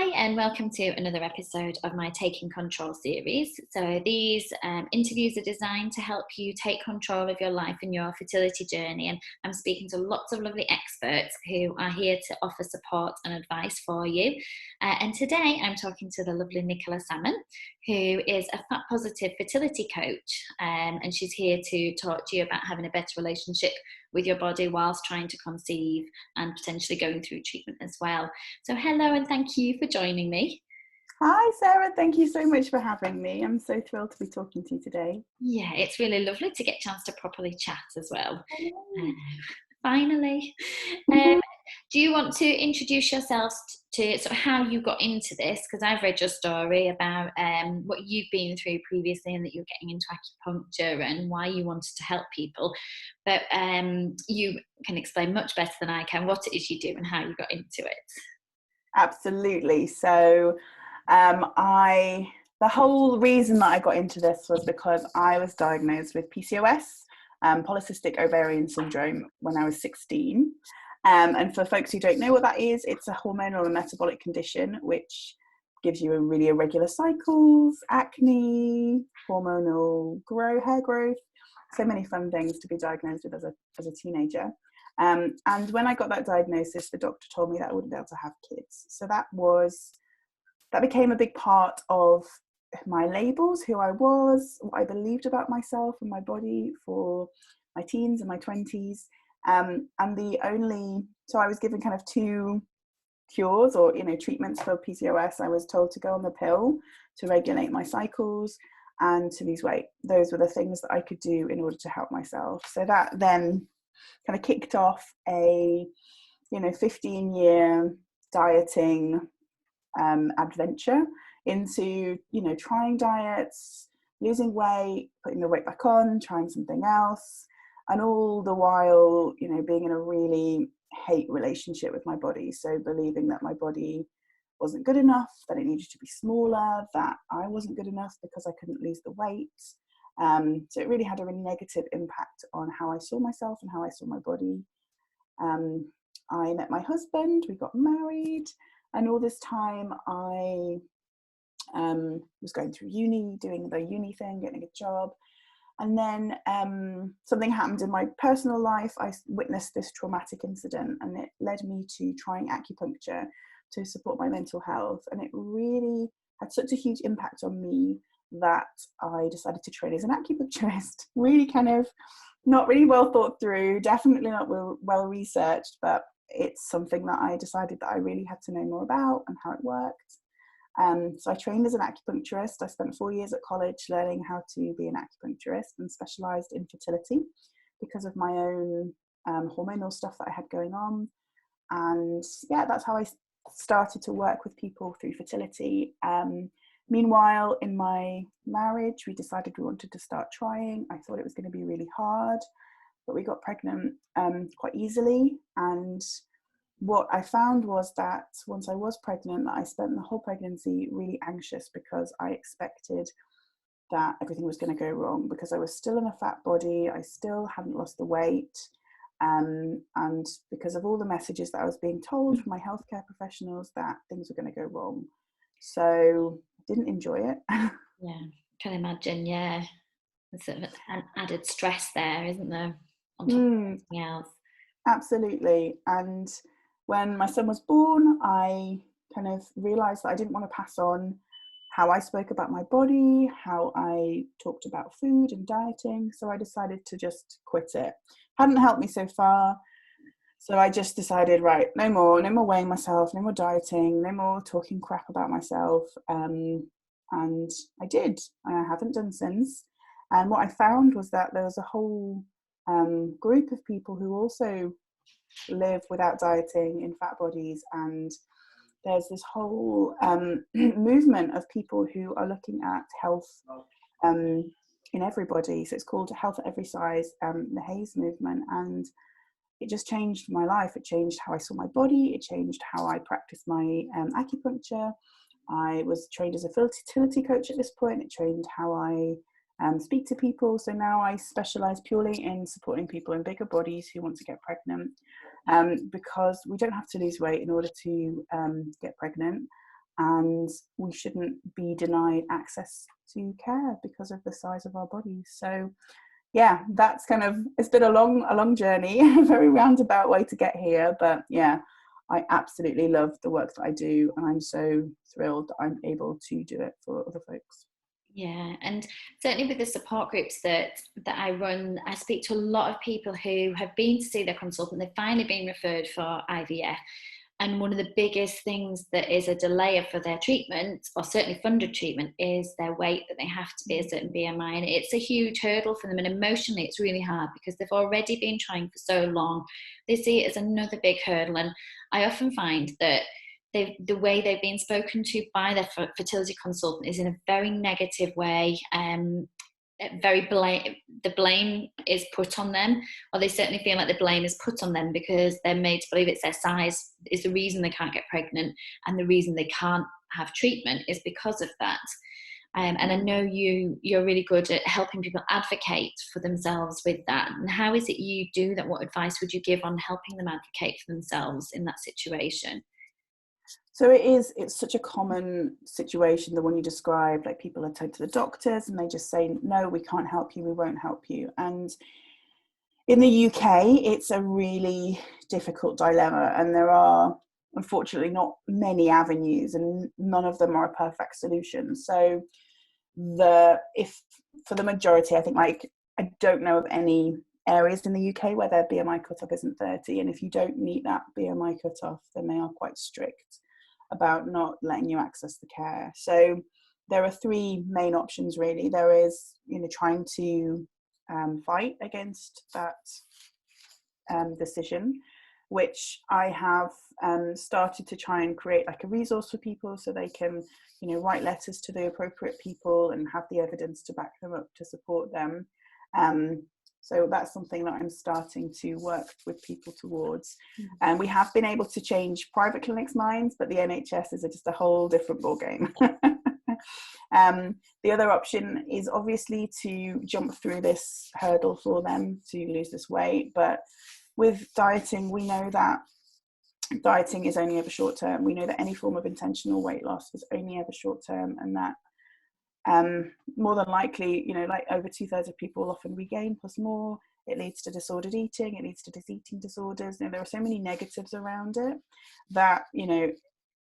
Hi, and welcome to another episode of my Taking Control series. So these interviews are designed to help you take control of your life and your fertility journey. And I'm speaking to lots of lovely experts who are here to offer support and advice for you. And today I'm talking to the lovely Nicola Salmon, who is a fat positive fertility coach. And she's here to talk to you about having a better relationship with your body whilst trying to conceive and potentially going through treatment as well. So hello, and thank you for joining me. Hi Sarah, thank you so much for having me. I'm so thrilled to be talking to you today. Yeah, it's really lovely to get a chance to properly chat as well. Finally. Do you want to introduce yourselves to sort of how you got into this? Because I've read your story about what you've been through previously and that you're getting into acupuncture and why you wanted to help people. But you can explain much better than I can what it is you do and how you got into it. Absolutely. So the whole reason that I got into this was because I was diagnosed with PCOS, polycystic ovarian syndrome, when I was 16. And for folks who don't know what that is, it's a hormonal and metabolic condition which gives you a really irregular cycles, acne, hormonal hair growth, so many fun things to be diagnosed with as a teenager. And when I got that diagnosis, the doctor told me that I wouldn't be able to have kids. So that became a big part of my labels, who I was, what I believed about myself and my body for my teens and my 20s. So I was given kind of two cures or, treatments for PCOS. I was told to go on the pill to regulate my cycles and to lose weight. Those were the things that I could do in order to help myself. So that then kind of kicked off a 15-year dieting adventure into trying diets, losing weight, putting the weight back on, trying something else, and all the while being in a really hate relationship with my body. So believing that my body wasn't good enough, that it needed to be smaller, that I wasn't good enough because I couldn't lose the weight. So it really had a really negative impact on how I saw myself and how I saw my body. I met my husband, we got married, and all this time I was going through uni, doing the uni thing, getting a job. And then something happened in my personal life. I witnessed this traumatic incident, and it led me to trying acupuncture to support my mental health. And it really had such a huge impact on me that I decided to train as an acupuncturist. Really kind of not really well thought through, definitely not well researched, but it's something that I decided that I really had to know more about and how it worked. So I trained as an acupuncturist. I spent 4 years at college learning how to be an acupuncturist and specialised in fertility because of my own hormonal stuff that I had going on. And yeah, that's how I started to work with people through fertility. Meanwhile, in my marriage, we decided we wanted to start trying. I thought it was going to be really hard, but we got pregnant quite easily. And what I found was that once I was pregnant, I spent the whole pregnancy really anxious because I expected that everything was going to go wrong because I was still in a fat body. I still hadn't lost the weight. And because of all the messages that I was being told from my healthcare professionals that things were going to go wrong. So I didn't enjoy it. Yeah, can imagine. Yeah, there's sort of an added stress there, isn't there, on top of everything else? Absolutely. And when my son was born, I kind of realized that I didn't want to pass on how I spoke about my body, how I talked about food and dieting. So I decided to just quit it. Hadn't helped me so far. So I just decided, right, no more weighing myself, no more dieting, no more talking crap about myself. And I did. I haven't done since. And what I found was that there was a whole group of people who also live without dieting in fat bodies, and there's this whole movement of people who are looking at health in everybody. So it's called Health at Every Size, the HAES movement, and it just changed my life. It changed how I saw my body. It changed how I practiced my acupuncture. I was trained as a fertility coach at this point. It changed how I speak to people. So now I specialize purely in supporting people in bigger bodies who want to get pregnant, because we don't have to lose weight in order to get pregnant. and we shouldn't be denied access to care because of the size of our bodies. So yeah, that's kind of, it's been a long journey, a very roundabout way to get here, but yeah, I absolutely love the work that I do, and I'm so thrilled that I'm able to do it for other folks. Yeah, and certainly with the support groups that I run, I speak to a lot of people who have been to see their consultant. They've finally been referred for IVF, and one of the biggest things that is a delayer for their treatment, or certainly funded treatment, is their weight, that they have to be a certain BMI. And it's a huge hurdle for them. And emotionally, it's really hard because they've already been trying for so long. They see it as another big hurdle. And I often find that the way they've been spoken to by their fertility consultant is in a very negative way. The blame is put on them, or they certainly feel like the blame is put on them because they're made to believe it's their size is the reason they can't get pregnant, and the reason they can't have treatment is because of that. And I know you're really good at helping people advocate for themselves with that. And how is it you do that? What advice would you give on helping them advocate for themselves in that situation? So it's such a common situation, the one you described, like people attend to the doctors and they just say, no, we can't help you, we won't help you. And in the UK, it's a really difficult dilemma, and there are unfortunately not many avenues, and none of them are a perfect solution. So if for the majority, I think, like, I don't know of any areas in the UK where their BMI cutoff isn't 30, and if you don't meet that BMI cutoff, then they are quite strict about not letting you access the care. So there are three main options really. There is, trying to fight against that decision, which I have started to try and create like a resource for people so they can, write letters to the appropriate people and have the evidence to back them up to support them. So that's something that I'm starting to work with people towards. And we have been able to change private clinics' minds, but the NHS is just a whole different ballgame. The other option is obviously to jump through this hurdle for them to lose this weight. But with dieting, we know that dieting is only ever short term. We know that any form of intentional weight loss is only ever short term, and that more than likely, like over 2/3 of people often regain plus more. It leads to disordered eating, it leads to diseating disorders. There are so many negatives around it that,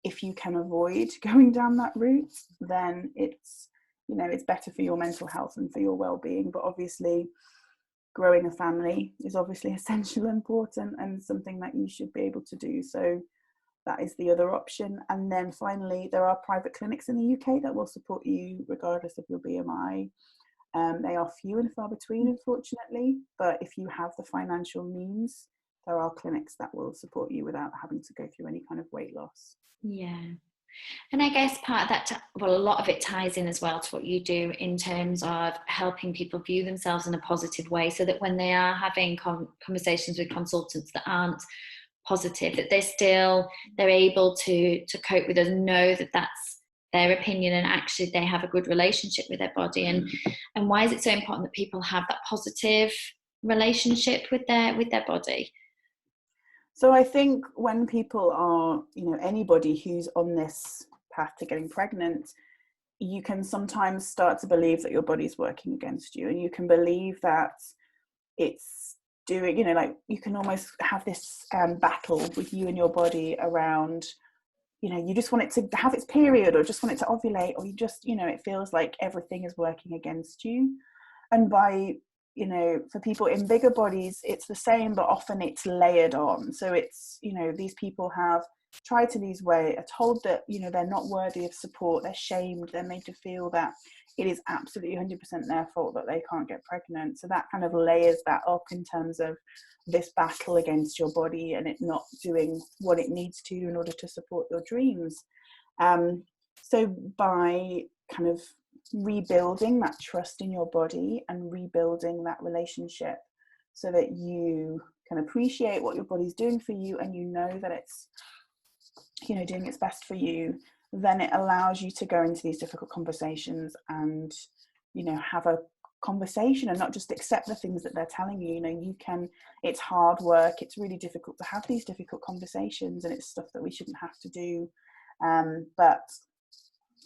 if you can avoid going down that route, then it's better for your mental health and for your well-being. But obviously growing a family is obviously essential and important, and something that you should be able to do. So that is the other option. And then finally, there are private clinics in the UK that will support you regardless of your BMI. They are few and far between, unfortunately, but if you have the financial means, there are clinics that will support you without having to go through any kind of weight loss. Yeah. And I guess part of that, well, a lot of it ties in as well to what you do in terms of helping people view themselves in a positive way, so that when they are having conversations with consultants that aren't positive, that they're able to cope with it and know that that's their opinion, and actually they have a good relationship with their body. And why is it so important that people have that positive relationship with their body? So I think when people are, anybody who's on this path to getting pregnant, you can sometimes start to believe that your body's working against you, and you can believe that it's doing, like you can almost have this battle with you and your body around, you just want it to have its period, or just want it to ovulate, or you just, it feels like everything is working against you. And by, for people in bigger bodies, it's the same, but often it's layered on. So it's, these people have tried to lose weight, are told that, they're not worthy of support, they're shamed, they're made to feel that it is absolutely 100% their fault that they can't get pregnant. So that kind of layers that up in terms of this battle against your body and it not doing what it needs to in order to support your dreams. So by kind of rebuilding that trust in your body and rebuilding that relationship so that you can appreciate what your body's doing for you, and that it's, doing its best for you, then it allows you to go into these difficult conversations and, have a conversation and not just accept the things that they're telling you. It's hard work, it's really difficult to have these difficult conversations, and it's stuff that we shouldn't have to do. But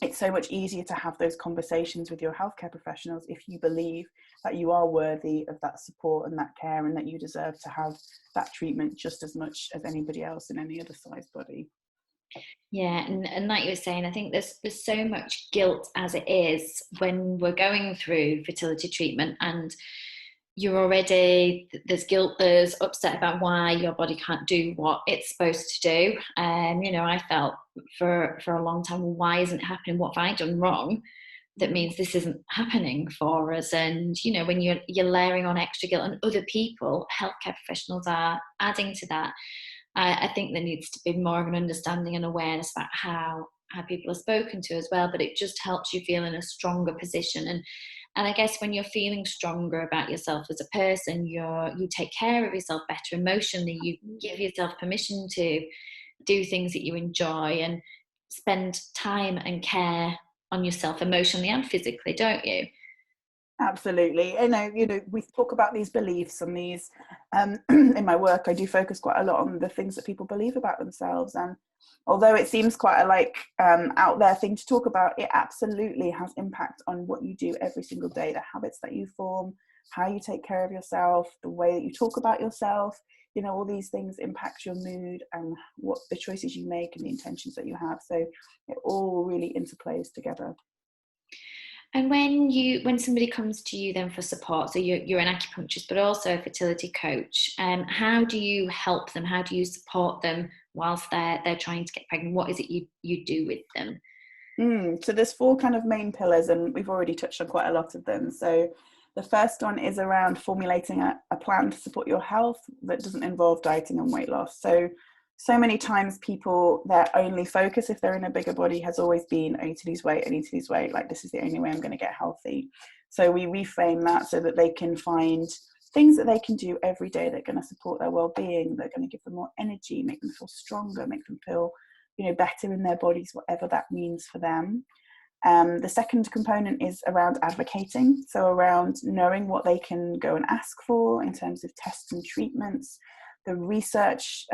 it's so much easier to have those conversations with your healthcare professionals if you believe that you are worthy of that support and that care, and that you deserve to have that treatment just as much as anybody else in any other size body. Yeah, and like you were saying, I think there's so much guilt as it is when we're going through fertility treatment, and there's guilt, there's upset about why your body can't do what it's supposed to do. I felt for a long time, well, why isn't it happening? What have I done wrong that means this isn't happening for us? And when you're layering on extra guilt, and other people, healthcare professionals, are adding to that, I think there needs to be more of an understanding and awareness about how people are spoken to as well. But it just helps you feel in a stronger position. And I guess when you're feeling stronger about yourself as a person, you take care of yourself better emotionally. You give yourself permission to do things that you enjoy and spend time and care on yourself emotionally and physically, don't you? Absolutely. We talk about these beliefs and these, in my work, I do focus quite a lot on the things that people believe about themselves. And although it seems quite a out there thing to talk about, it absolutely has impact on what you do every single day, the habits that you form, how you take care of yourself, the way that you talk about yourself. All these things impact your mood and what the choices you make and the intentions that you have. So it all really interplays together. And when somebody comes to you then for support, so you're an acupuncturist but also a fertility coach, how do you help them? How do you support them whilst they're trying to get pregnant? What is it you do with them? So there's 4 kind of main pillars, and we've already touched on quite a lot of them. So the first one is around formulating a plan to support your health that doesn't involve dieting and weight loss. So many times people, their only focus, if they're in a bigger body, has always been, I need to lose weight, I need to lose weight, like this is the only way I'm going to get healthy. So we reframe that so that they can find things that they can do every day that are going to support their well-being, that are going to give them more energy, make them feel stronger, make them feel better in their bodies, whatever that means for them. The second component is around advocating, so around knowing what they can go and ask for in terms of tests and treatments, the research,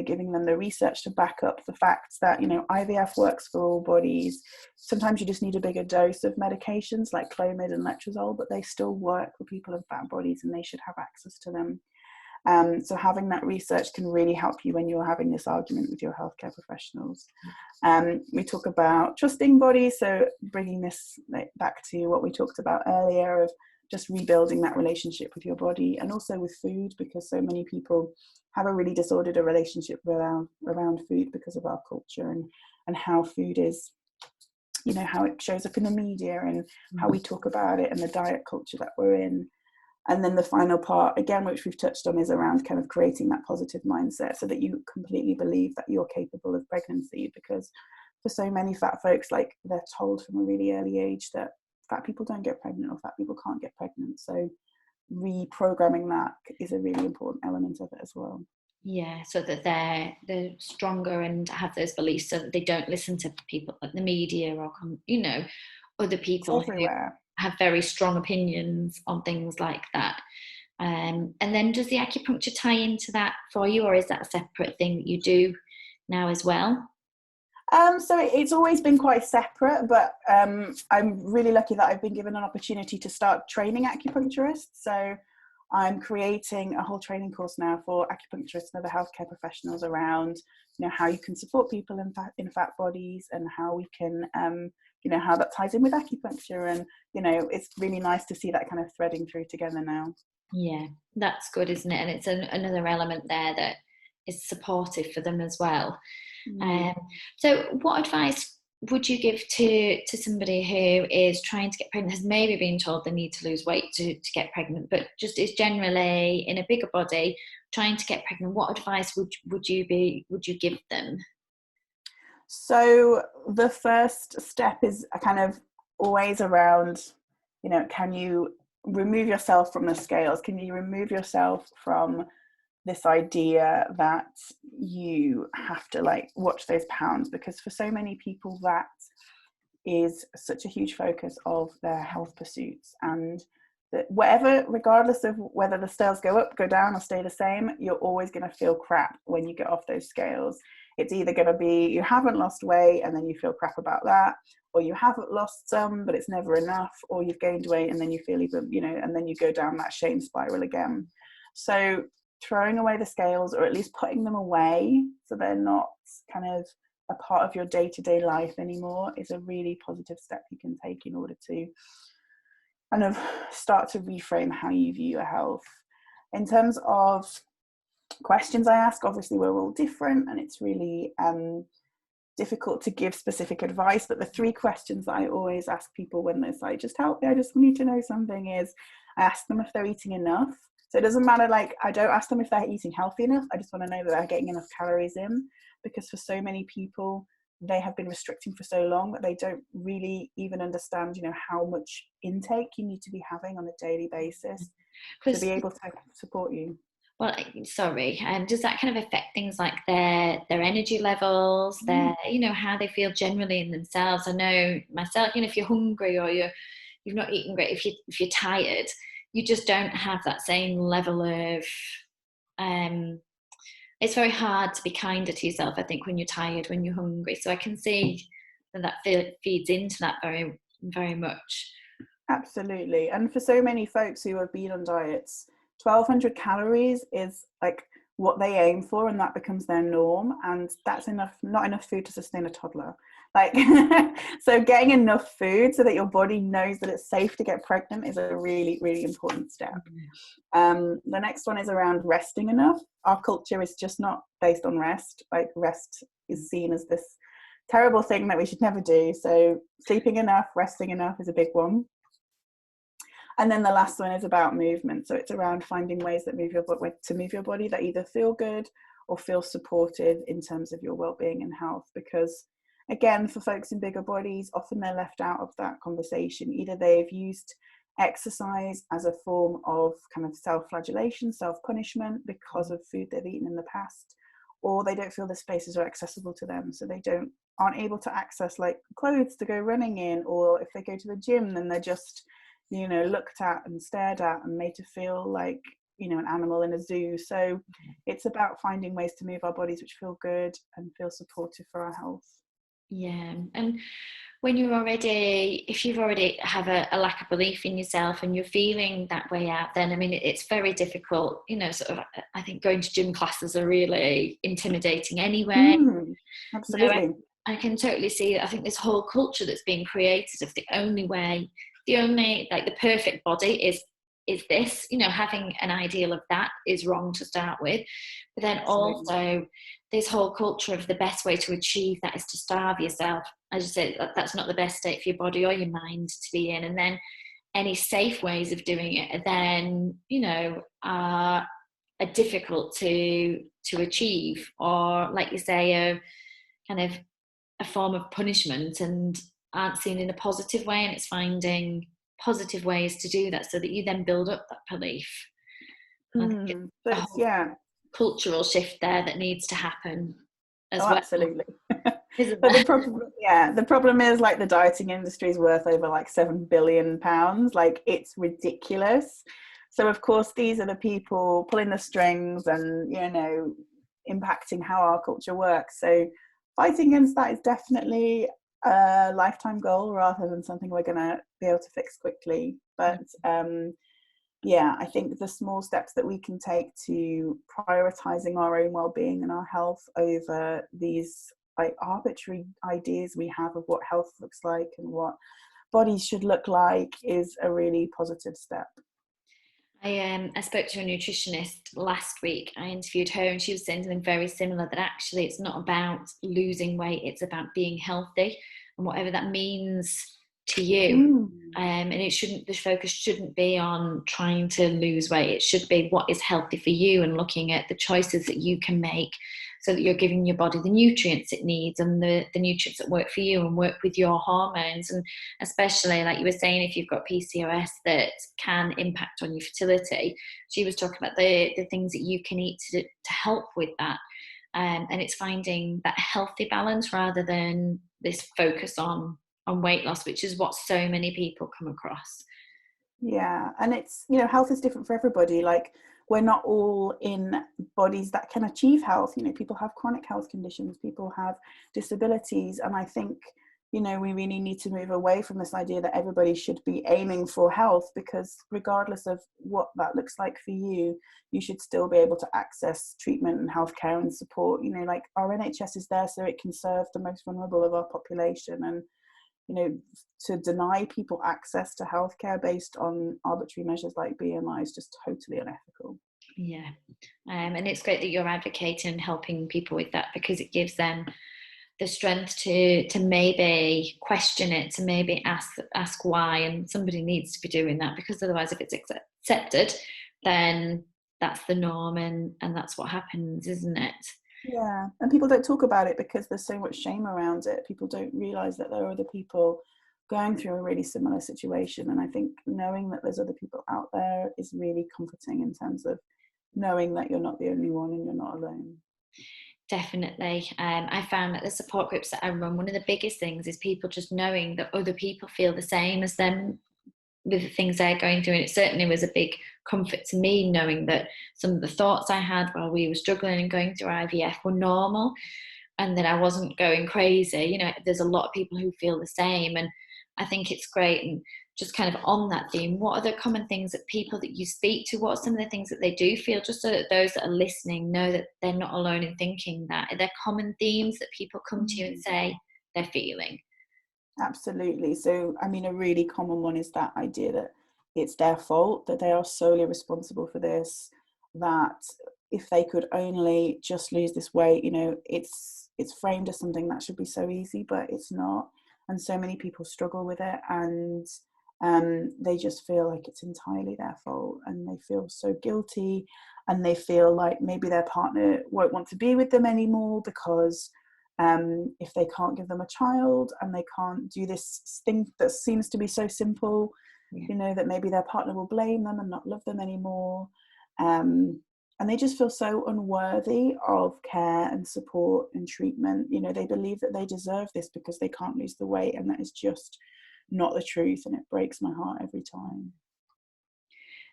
giving them the research to back up the facts that IVF works for all bodies. Sometimes you just need a bigger dose of medications like Clomid and Letrozole, but they still work for people of fat bodies and they should have access to them. So having that research can really help you when you're having this argument with your healthcare professionals. We talk about trusting bodies, so bringing this back to what we talked about earlier of just rebuilding that relationship with your body, and also with food, because so many people have a really disordered relationship around food because of our culture and how food is, how it shows up in the media and how we talk about it and the diet culture that we're in. And then the final part, again, which we've touched on, is around kind of creating that positive mindset so that you completely believe that you're capable of pregnancy. Because for so many fat folks, like, they're told from a really early age that fat people don't get pregnant or fat people can't get pregnant. So reprogramming that is a really important element of it as well. Yeah, so that they're stronger and have those beliefs, so that they don't listen to people like the media or other people who have very strong opinions on things like that. And then does the acupuncture tie into that for you, or is that a separate thing that you do now as well? So it's always been quite separate, but I'm really lucky that I've been given an opportunity to start training acupuncturists. So I'm creating a whole training course now for acupuncturists and other healthcare professionals around, how you can support people in fat bodies, and how we can, how that ties in with acupuncture. And, it's really nice to see that kind of threading through together now. Yeah, that's good, isn't it? And it's another element there that is supportive for them as well. So what advice would you give to somebody who is trying to get pregnant, has maybe been told they need to lose weight to get pregnant, but just is generally in a bigger body trying to get pregnant? What advice would you give them? So the first step is kind of always around, can you remove yourself from the scales? Can you remove yourself from this idea that you have to watch those pounds? Because for so many people, that is such a huge focus of their health pursuits, and that regardless of whether the scales go up, go down, or stay the same, you're always going to feel crap when you get off those scales. It's either going to be you haven't lost weight and then you feel crap about that, or you haven't lost some but it's never enough, or you've gained weight and then you feel even, and then you go down that shame spiral again. So throwing away the scales, or at least putting them away so they're not kind of a part of your day-to-day life anymore, is a really positive step you can take in order to kind of start to reframe how you view your health. In terms of questions I ask, obviously we're all different and it's really difficult to give specific advice, but the 3 questions that I always ask people when they're like, just help me, I just need to know something, is I ask them if they're eating enough. So it doesn't matter, like, I don't ask them if they're eating healthy enough, I just want to know that they're getting enough calories in, because for so many people they have been restricting for so long that they don't really even understand, how much intake you need to be having on a daily basis to be able to support you. Well, sorry, does that kind of affect things like their energy levels, their, how they feel generally in themselves? I know myself, if you're hungry or you've not eaten great, if you're tired, you just don't have that same level of, it's very hard to be kinder to yourself, I think, when you're tired, when you're hungry. So I can see that feeds into that very, very much. Absolutely. And for so many folks who have been on diets, 1,200 calories is like what they aim for, and that becomes their norm, and that's not enough food to sustain a toddler. Like so getting enough food so that your body knows that it's safe to get pregnant is a really, really important step. The next one is around resting enough. Our culture is just not based on rest. Like, rest is seen as this terrible thing that we should never do. So sleeping enough, resting enough is a big one. And then the last one is about movement. So it's around finding ways that move your body that either feel good or feel supportive in terms of your well-being and health. Because again, for folks in bigger bodies, often they're left out of that conversation. Either they've used exercise as a form of kind of self-flagellation, self-punishment because of food they've eaten in the past, or they don't feel the spaces are accessible to them. So they aren't able to access like clothes to go running in, or if they go to the gym, then they're just looked at and stared at and made to feel like an animal in a zoo. So it's about finding ways to move our bodies which feel good and feel supportive for our health. Yeah. And when if you've already have a lack of belief in yourself and you're feeling that way out, then I mean it's very difficult, sort of, I think going to gym classes are really intimidating anyway. Absolutely. I can totally see that. I think this whole culture that's being created of the only like the perfect body is this, having an ideal of that is wrong to start with. But then also this whole culture of the best way to achieve that is to starve yourself. As you said, that's not the best state for your body or your mind to be in. And then any safe ways of doing it then, are difficult to achieve, or like you say, a kind of a form of punishment and aren't seen in a positive way. And it's finding positive ways to do that so that you then build up that belief. I think it's a whole cultural shift there that needs to happen as well. Absolutely. But the problem is, like, the dieting industry is worth over like £7 billion. Like, it's ridiculous. So of course these are the people pulling the strings and impacting how our culture works. So fighting against that is definitely a lifetime goal rather than something we're going to be able to fix quickly. But I think the small steps that we can take to prioritizing our own well-being and our health over these like arbitrary ideas we have of what health looks like and what bodies should look like is a really positive step. I spoke to a nutritionist last week. I interviewed her and she was saying something very similar, that actually it's not about losing weight, it's about being healthy and whatever that means to you. And the focus shouldn't be on trying to lose weight. It should be what is healthy for you and looking at the choices that you can make so that you're giving your body the nutrients it needs and the nutrients that work for you and work with your hormones. And especially, like you were saying, if you've got PCOS that can impact on your fertility, she was talking about the things that you can eat to help with that. And it's finding that healthy balance rather than this focus on weight loss, which is what so many people come across. Yeah, and it's health is different for everybody. Like, we're not all in bodies that can achieve health. You know, people have chronic health conditions, people have disabilities, and I think, you know, we really need to move away from this idea that everybody should be aiming for health, because regardless of what that looks like for you, you should still be able to access treatment and healthcare and support. You know, like, our NHS is there so it can serve the most vulnerable of our population, and, you know, to deny people access to healthcare based on arbitrary measures like BMI is just totally unethical. Yeah. And it's great that you're advocating and helping people with that, because it gives them the strength to maybe question it, to maybe ask why, and somebody needs to be doing that, because otherwise, if it's accepted, then that's the norm, and that's what happens, isn't it? Yeah, and people don't talk about it because there's so much shame around it. People don't realize that there are other people going through a really similar situation, and I think knowing that there's other people out there is really comforting, in terms of knowing that you're not the only one and you're not alone. Definitely. I found that the support groups that I run, one of the biggest things is people just knowing that other people feel the same as them with the things they're going through. And it certainly was a big comfort to me, knowing that some of the thoughts I had while we were struggling and going through IVF were normal, and that I wasn't going crazy. You know, there's a lot of people who feel the same, and I think it's great. And just kind of on that theme, what are the common things that people that you speak to, what are some of the things that they do feel, just so that those that are listening know that they're not alone in thinking that? Are there common themes that people come to you and say they're feeling? Absolutely. So, I mean, a really common one is that idea that it's their fault, that they are solely responsible for this, that if they could only just lose this weight, you know, it's framed as something that should be so easy, but it's not. And so many people struggle with it, and they just feel like it's entirely their fault, and they feel so guilty, and they feel like maybe their partner won't want to be with them anymore because if they can't give them a child, and they can't do this thing that seems to be so simple, you know, that maybe their partner will blame them and not love them anymore. And they just feel so unworthy of care and support and treatment. You know, they believe that they deserve this because they can't lose the weight, and that is just not the truth, and it breaks my heart every time.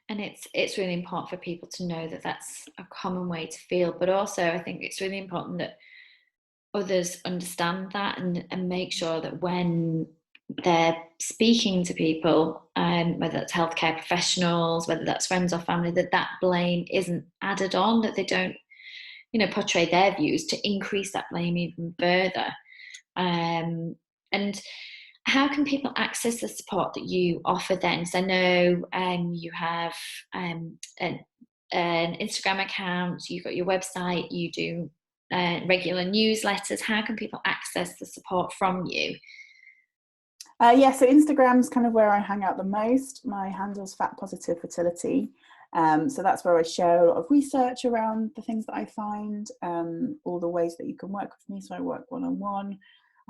And it's really important for people to know that that's a common way to feel, but also I think it's really important that others understand that, and make sure that when they're speaking to people, whether that's healthcare professionals, whether that's friends or family, that blame isn't added on, that they don't, you know, portray their views to increase that blame even further. And how can people access the support that you offer then? So I know you have an Instagram account, you've got your website, you do regular newsletters. How can people access the support from you? Yeah, so Instagram's kind of where I hang out the most. My handle's Fat Positive Fertility. So that's where I share a lot of research around the things that I find, all the ways that you can work with me. So I work one-on-one.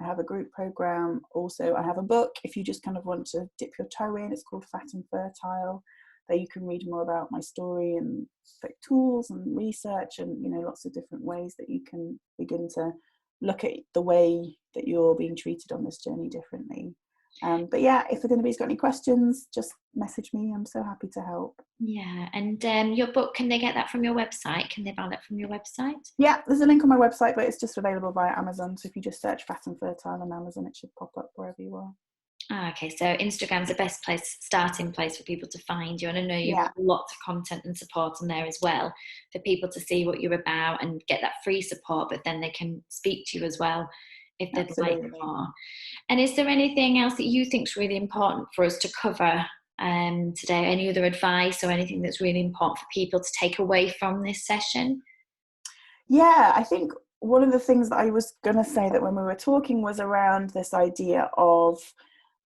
I have a group program. Also, I have a book if you just kind of want to dip your toe in. It's called Fat and Fertile. There you can read more about my story and like tools and research, and, you know, lots of different ways that you can begin to look at the way that you're being treated on this journey differently. But yeah, if anybody's got any questions, just message me. I'm so happy to help. Yeah, and your book, can they get that from your website? Can they buy that from your website? Yeah, there's a link on my website, but it's just available via Amazon. So if you just search Fat and Fertile on Amazon, it should pop up wherever you are. Okay, so Instagram's the best starting place for people to find you. And I know you've got lots of content and support on there as well, for people to see what you're about and get that free support, but then they can speak to you as well if they'd like more. And is there anything else that you think is really important for us to cover today? Any other advice or anything that's really important for people to take away from this session? Yeah, I think one of the things that I was going to say that when we were talking was around this idea of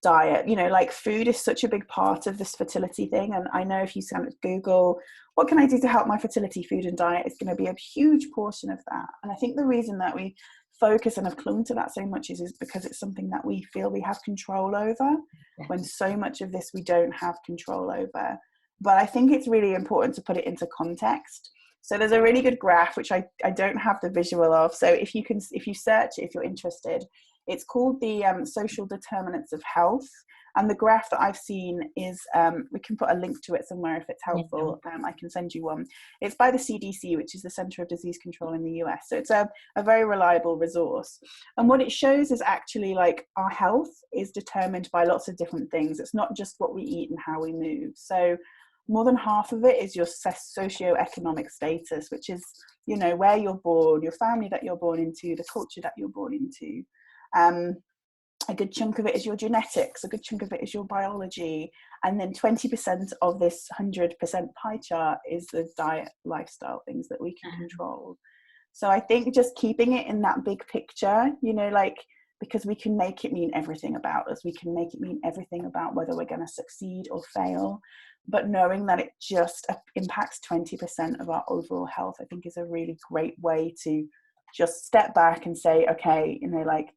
diet. You know, like, food is such a big part of this fertility thing, and I know if you kind of Google what can I do to help my fertility, food and diet is going to be a huge portion of that. And I think the reason that we focus and have clung to that so much is because it's something that we feel we have control over, when so much of this we don't have control over. But I think it's really important to put it into context. So there's a really good graph, which I don't have the visual of. So if you search it, if you're interested, it's called the social determinants of health. And the graph that I've seen is, we can put a link to it somewhere if it's helpful. I can send you one. It's by the CDC, which is the Center of Disease Control in the US. So it's a very reliable resource. And what it shows is actually like our health is determined by lots of different things. It's not just what we eat and how we move. So more than half of it is your socioeconomic status, which is, you know, where you're born, your family that you're born into, the culture that you're born into. A good chunk of it is your genetics, a good chunk of it is your biology, and then 20% of this 100% pie chart is the diet, lifestyle, things that we can control. So I think just keeping it in that big picture, you know, like, because we can make it mean everything about us. We can make it mean everything about whether we're going to succeed or fail. But knowing that it just impacts 20% of our overall health, I think is a really great way to just step back and say, okay, you know, like,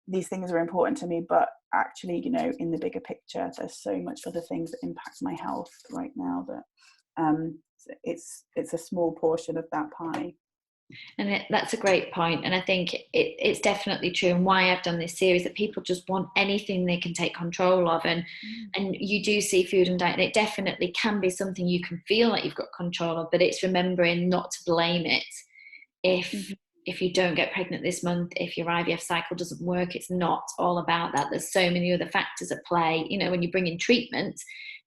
these things are important to me, but actually, you know, in the bigger picture, there's so much other things that impact my health right now that it's a small portion of that pie. And that's a great point. And I think it's definitely true. And why I've done this series, that people just want anything they can take control of. And you do see food and diet, and it definitely can be something you can feel like you've got control of, but it's remembering not to blame it if you don't get pregnant this month, if your IVF cycle doesn't work. It's not all about that. There's so many other factors at play. You know, when you bring in treatment,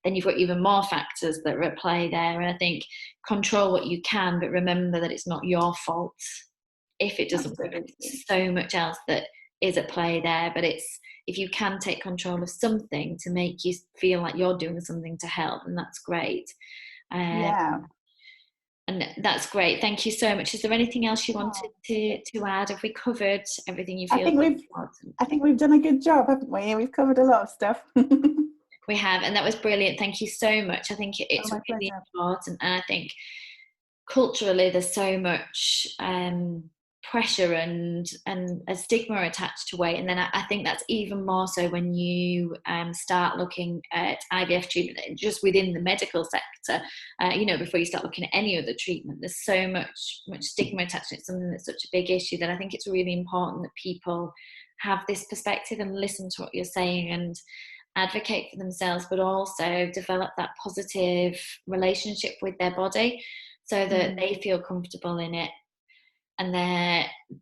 then you've got even more factors that are at play there. And I think control what you can, but remember that it's not your fault if it doesn't work. There's so much else that is at play there. But it's, if you can take control of something to make you feel like you're doing something to help, and that's great. And that's great. Thank you so much. Is there anything else you wanted to add? Have we covered everything you feel? I think we've done a good job, haven't we? We've covered a lot of stuff. We have, and that was brilliant. Thank you so much. I think it's really important, and I think culturally there's so much pressure and a stigma attached to weight, and then I think that's even more so when you start looking at IVF treatment just within the medical sector. You know, before you start looking at any other treatment, there's so much stigma attached to it. It's something that's such a big issue that I think it's really important that people have this perspective and listen to what you're saying and advocate for themselves, but also develop that positive relationship with their body so that they feel comfortable in it, and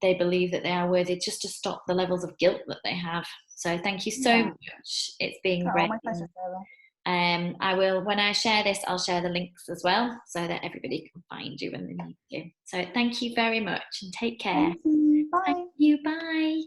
they believe that they are worthy, just to stop the levels of guilt that they have. So thank you so much. It's been great. My pleasure, Sarah. I will, when I share this, I'll share the links as well so that everybody can find you when they need you. So thank you very much, and take care. Thank you. Bye. Thank you. Bye.